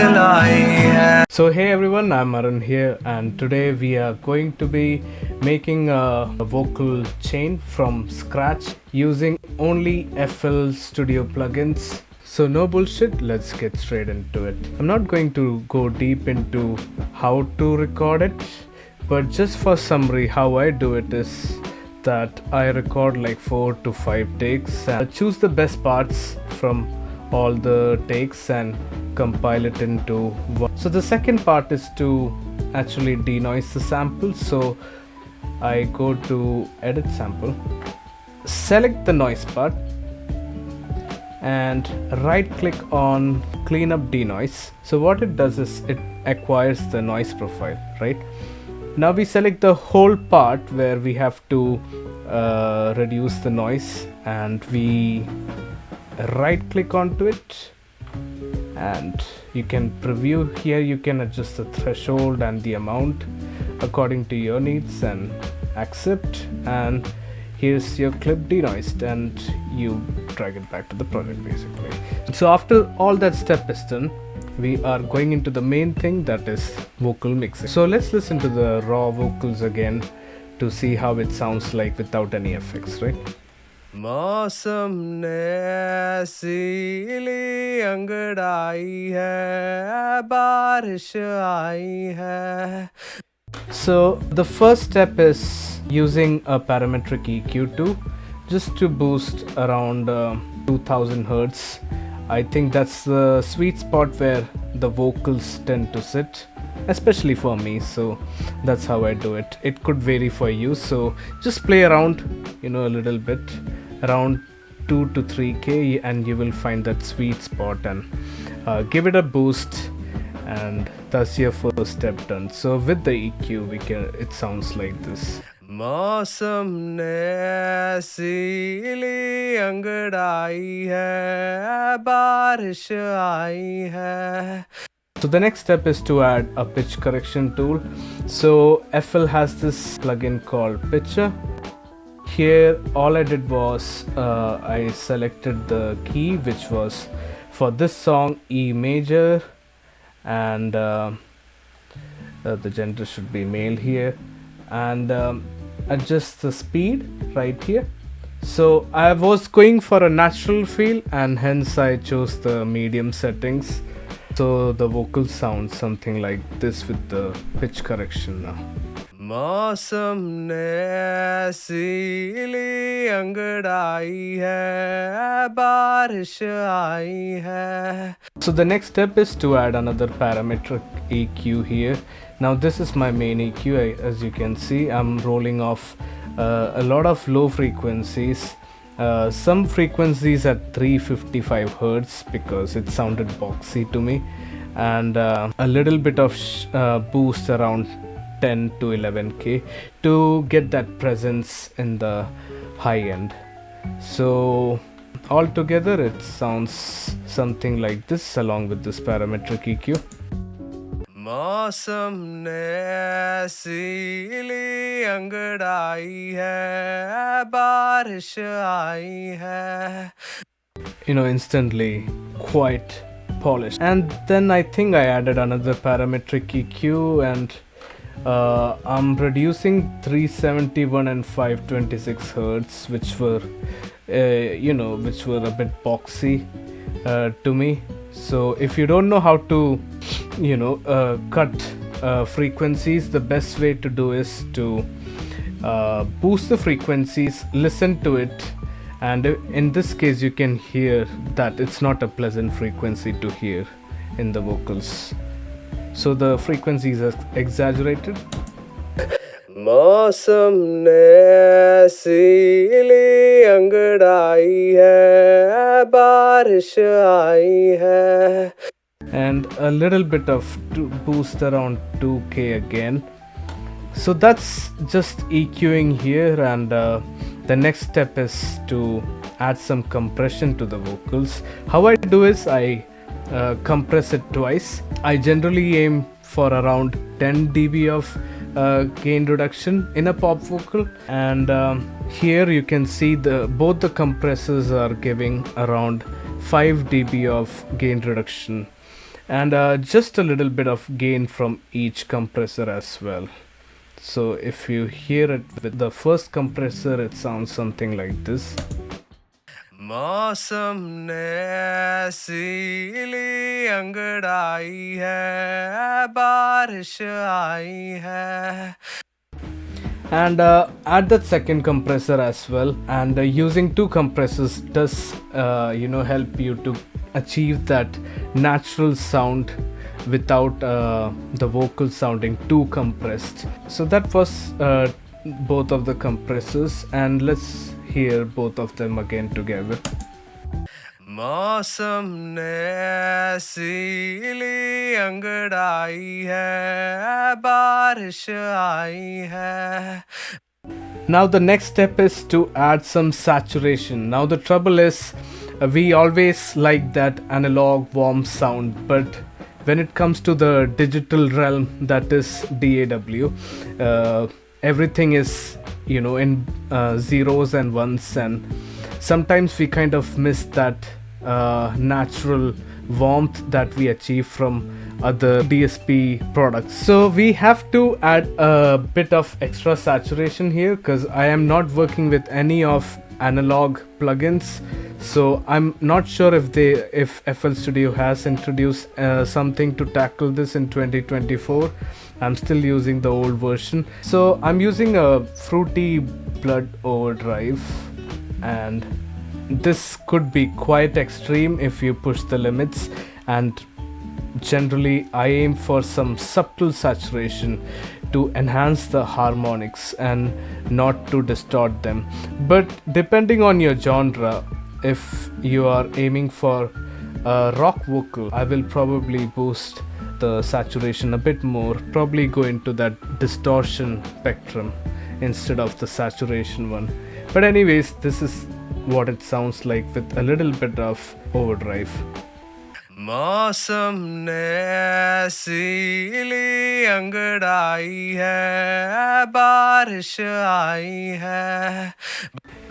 So hey everyone, I'm Arun here, and today we are going to be making a vocal chain from scratch using only FL Studio plugins. So no bullshit, let's get straight into it. I'm not going to go deep into how to record it, but just for summary, how I do it is that I record like 4 to 5 takes and choose the best parts from all the takes and compile it into one. So the second part is to actually denoise the sample. So I go to edit sample, select the noise part and right click on clean up denoise. So what it does is it acquires the noise profile, right? Now we select the whole part where we have to reduce the noise, and we right click onto it, and you can preview here. You can adjust the threshold and the amount according to your needs and accept, and here's your clip denoised, and you drag it back to the project basically. So after all that step is done, we are going into the main thing, that is vocal mixing. So let's listen to the raw vocals again to see how it sounds like without any effects, right? मौसम ने ऐसी अंगड़ाई है, बारिश आई है. So the first step is using a parametric EQ2 just to boost around 2000 Hertz. I think that's the sweet spot where the vocals tend to sit, especially for me. So that's how I do it. It could vary for you, so just play around, a little bit, around 2 to 3k, and you will find that sweet spot, and give it a boost, and that's your first step done. So with the EQ, it sounds like this. मौसम ने ऐसी अंगड़ाई है, बारिश आई है. So the next step is to add a pitch correction tool. So FL has this plugin called Pitcher. Here all I did was I selected the key, which was for this song E major, and the gender should be male here, and adjust the speed right here. So I was going for a natural feel, and hence I chose the medium settings. So the vocals sound something like this with the pitch correction now. मौसम ने ऐसी अंगड़ाई है, बारिश आई है. So the next step is to add another parametric EQ here. Now this is my main EQ. As you can see, I'm rolling off a lot of low frequencies. Some frequencies at 355 Hertz because it sounded boxy to me, and a little bit of boost around 10 to 11k to get that presence in the high end. So altogether it sounds something like this along with this parametric EQ. मौसम ने ऐसी अंगड़ाई है, बारिश आई है. Instantly quite polished. And then I think I added another parametric EQ, and I'm reducing 371 and 526 Hertz, which were a bit boxy to me. So if you don't know how to cut frequencies, the best way to do is to boost the frequencies, listen to it, and in this case you can hear that it's not a pleasant frequency to hear in the vocals. So the frequencies are exaggerated. मौसम ने ऐसी अंगड़ाई है, बारिश आई है. And a little bit of boost around 2k again. So that's just EQing here, and the next step is to add some compression to the vocals. How I do is I compress it twice. I generally aim for around 10 dB of gain reduction in a pop vocal, and here you can see both the compressors are giving around 5 dB of gain reduction and just a little bit of gain from each compressor as well. So if you hear it with the first compressor, it sounds something like this. मौसम ने ऐसी ली अंगड़ाई है, बारिश आई है. And add that second compressor as well, and using two compressors does help you to achieve that natural sound without the vocal sounding too compressed. So that was both of the compressors, and let's hear both of them again together. मौसम ने ऐसी ली अंगड़ाई है, बारिश आई है. Now the next step is to add some saturation. Now the trouble is we always like that analog warm sound, but when it comes to the digital realm, that is DAW, everything is in zeros and ones, and sometimes we kind of miss that natural warmth that we achieve from other DSP products. So we have to add a bit of extra saturation here because I am not working with any of analog plugins, so I'm not sure if FL Studio has introduced something to tackle this in 2024. I'm still using the old version, so I'm using a Fruity Blood Overdrive, and this could be quite extreme if you push the limits, and generally I aim for some subtle saturation to enhance the harmonics and not to distort them. But depending on your genre, if you are aiming for a rock vocal, I will probably boost the saturation a bit more, probably go into that distortion spectrum instead of the saturation one. But anyways, this is what it sounds like with a little bit of overdrive. मौसम ने ऐसी ली अंगड़ाई है, बारिश आई है.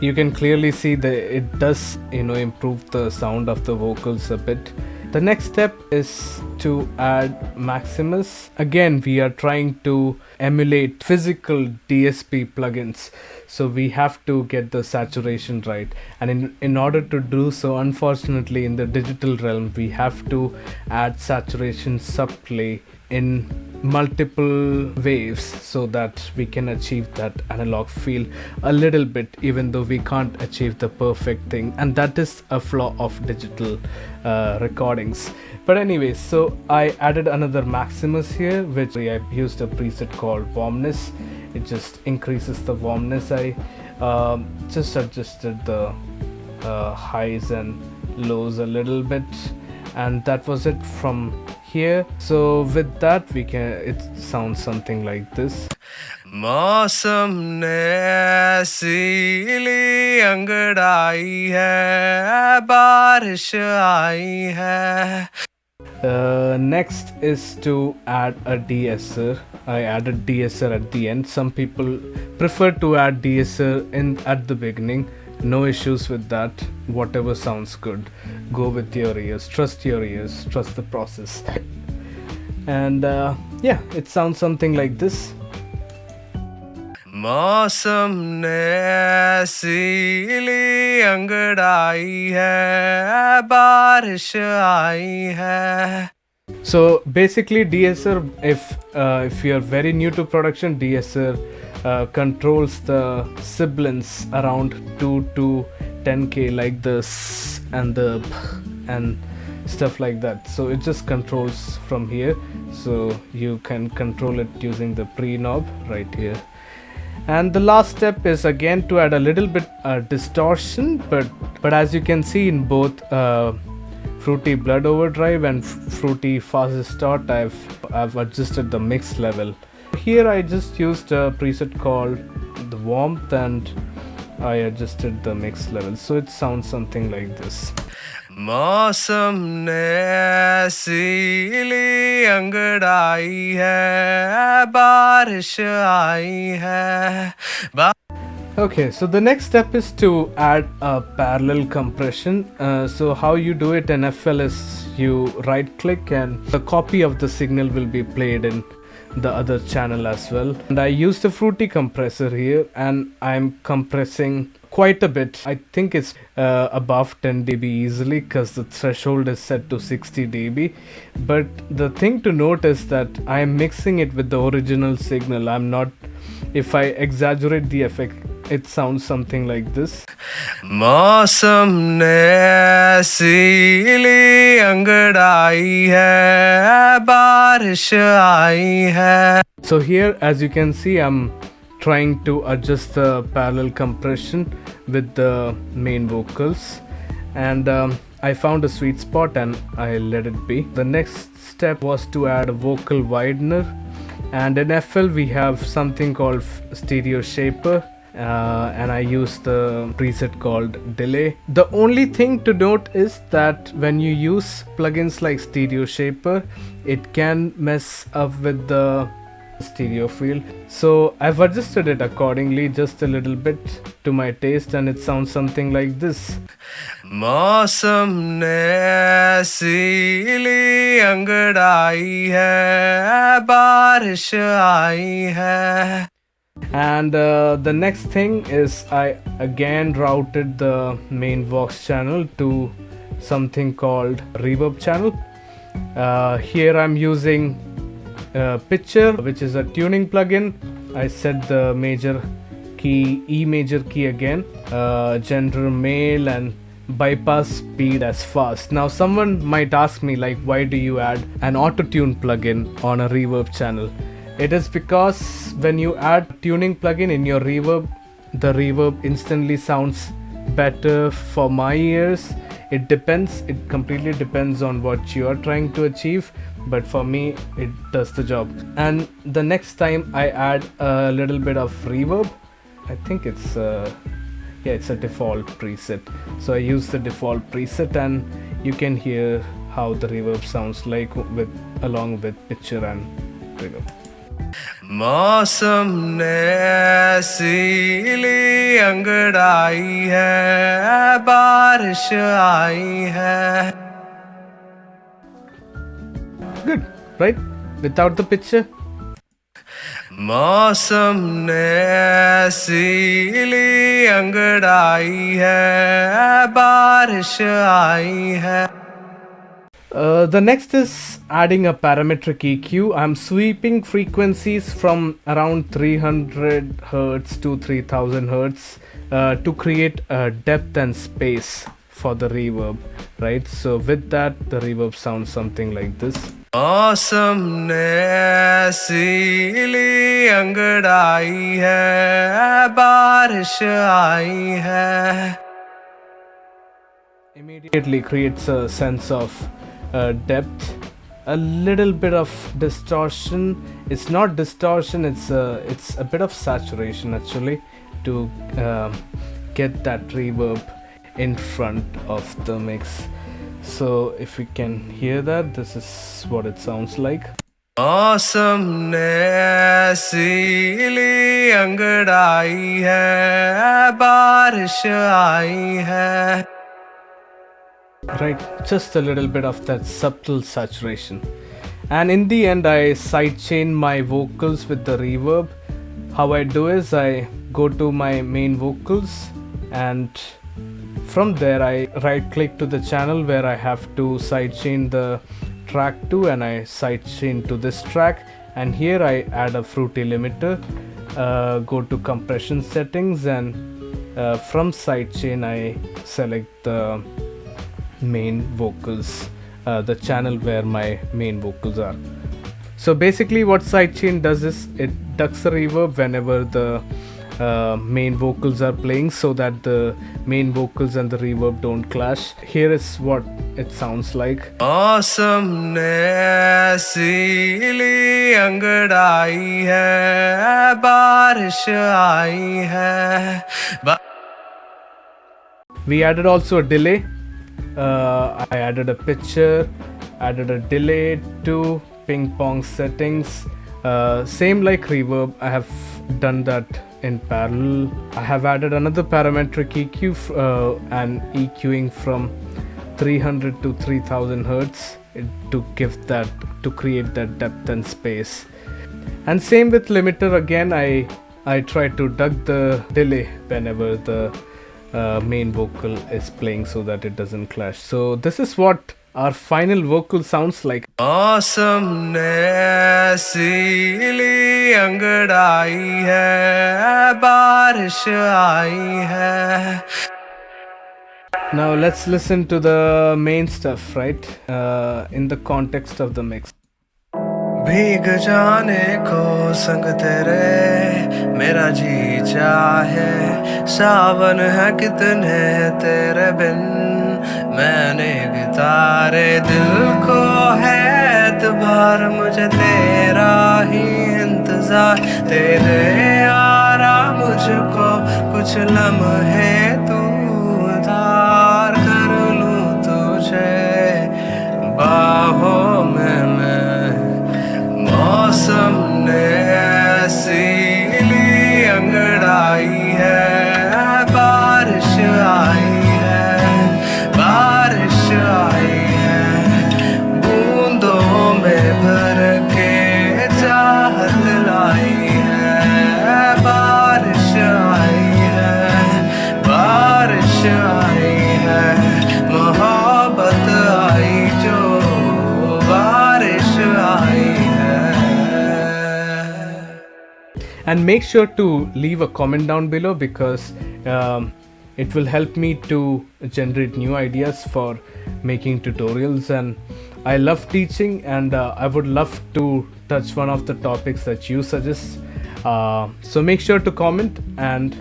You can clearly see that it does improve the sound of the vocals a bit. The next step is to add Maximus. Again, we are trying to emulate physical DSP plugins, so we have to get the saturation right. And in order to do so, unfortunately, in the digital realm, we have to add saturation subtly in multiple waves so that we can achieve that analog feel a little bit, even though we can't achieve the perfect thing, and that is a flaw of digital recordings. But anyways, so I added another Maximus here, which I used a preset called Warmness. It just increases the warmness. I just adjusted the highs and lows a little bit, and that was it from here. So with that, it sounds something like this. मौसम ने ऐसी ली अंगड़ाई है, बारिश आई है. Next is to add a de-esser. I added de-esser at the end. Some people prefer to add de-esser at the beginning. No issues with that. Whatever sounds good, go with your ears. Trust your ears. Trust the process. And yeah, it sounds something like this. मौसम ने ऐसी ली अंगड़ाई है, बारिश आई है. So basically, de-esser, if you are very new to production, de-esser controls the sibilants around 2 to 10k, like the s and the p and stuff like that. So it just controls from here, so you can control it using the pre knob right here. And the last step is again to add a little bit distortion, but as you can see in both Fruity Blood Overdrive and Fruity Fast Start, I've adjusted the mix level. Here I just used a preset called the Warmth, and I adjusted the mix level, so it sounds something like this. मौसम ने ऐसी ली अंगड़ाई है, बारिश आई है. Okay, so the next step is to add a parallel compression. So how you do it in FL is you right click and a copy of the signal will be played in the other channel as well. And I use the Fruity compressor here and I'm compressing quite a bit. I think it's above 10 dB easily because the threshold is set to 60 dB. But the thing to note is that I am mixing it with the original signal. I'm not, if I exaggerate the effect, it sounds something like this. मौसम ने ऐसी अंगड़ाई है बारिश आई है. So here, as you can see, I'm trying to adjust the parallel compression with the main vocals, and I found a sweet spot and I let it be. The next step was to add a vocal widener, and in FL we have something called stereo shaper. And I use the preset called delay. The only thing to note is that when you use plugins like stereo shaper, it can mess up with the stereo field. So I've adjusted it accordingly, just a little bit to my taste, and it sounds something like this. मौसम ने ऐसी अंगड़ाई है बारिश आई है. And the next thing is I again routed the main Vox channel to something called reverb channel. Here I'm using Pitcher, which is a tuning plugin. I set the major key, E major key again, gender male, and bypass speed as fast. Now someone might ask me like, why do you add an auto tune plugin on a reverb channel? It is because when you add tuning plugin in your reverb, the reverb instantly sounds better for my ears. It depends, it completely depends on what you are trying to achieve, but for me it does the job. And the next time I add a little bit of reverb, I think it's it's a default preset. So I use the default preset and you can hear how the reverb sounds like along with picture and reverb. मौसम ने ऐसी अंगड़ाई है बारिश आई है. Good, right? Without the picture. मौसम ने ऐसी अंगड़ाई है बारिश आई है. The next is adding a parametric EQ. I'm sweeping frequencies from around 300 Hz to 3000 Hz to create a depth and space for the reverb, right? So with that, the reverb sounds something like this. मौसम ने ऐसी अंगड़ाई है बारिश आई है. Immediately creates a sense of depth, a little bit of distortion. It's not distortion, it's a bit of saturation actually, to get that reverb in front of the mix. So if we can hear that, this is what it sounds like. मौसम ने ऐसी अंगड़ाई है बारिश आई है. Right, just a little bit of that subtle saturation. And in the end, I sidechain my vocals with the reverb. How I do is I go to my main vocals, and from there I right click to the channel where I have to sidechain the track to, and I sidechain to this track, and here I add a Fruity limiter, go to compression settings, and from sidechain I select the main vocals, the channel where my main vocals are. So basically what sidechain does is it ducks the reverb whenever the main vocals are playing, so that the main vocals and the reverb don't clash. Here is what it sounds like. मौसम ने ऐसी अंगड़ाई है बारिश आई है. We added also a delay. I added a pitcher, added a delay to ping pong settings. Same like reverb, I have done that in parallel. I have added another parametric EQ and EQing from 300 to 3000 hertz to give that, to create that depth and space. And same with limiter, again I try to duck the delay whenever the main vocal is playing so that it doesn't clash. So this is what our final vocal sounds like. मौसम ने ऐसी ली अंगड़ाई है, बारिश आई है. Now let's listen to the main stuff, right? In the context of the mix. भीग जाने को संग तेरे मेरा जी चाहे, सावन है कितने तेरे बिन, मैंने गितारे दिल को है एतबार, मुझे तेरा ही इंतजार, तेरे यारा मुझको कुछ लम्हे तू उधार, कर लूं तुझे बाहों में मैं. मौसम ने ऐसी ली अंगड़ाई है, बारिश आई है, बारिश आई है, बूंदों में भर के चाहत लाई है, बारिश आई है, बारिश आई है, मोहब्बत आई जो बारिश आई है. And make sure to leave a comment down below, because it will help me to generate new ideas for making tutorials, and I love teaching, and I would love to touch one of the topics that you suggest. So make sure to comment and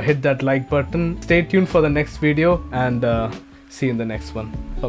hit that like button. Stay tuned for the next video, and see you in the next one. Bye bye.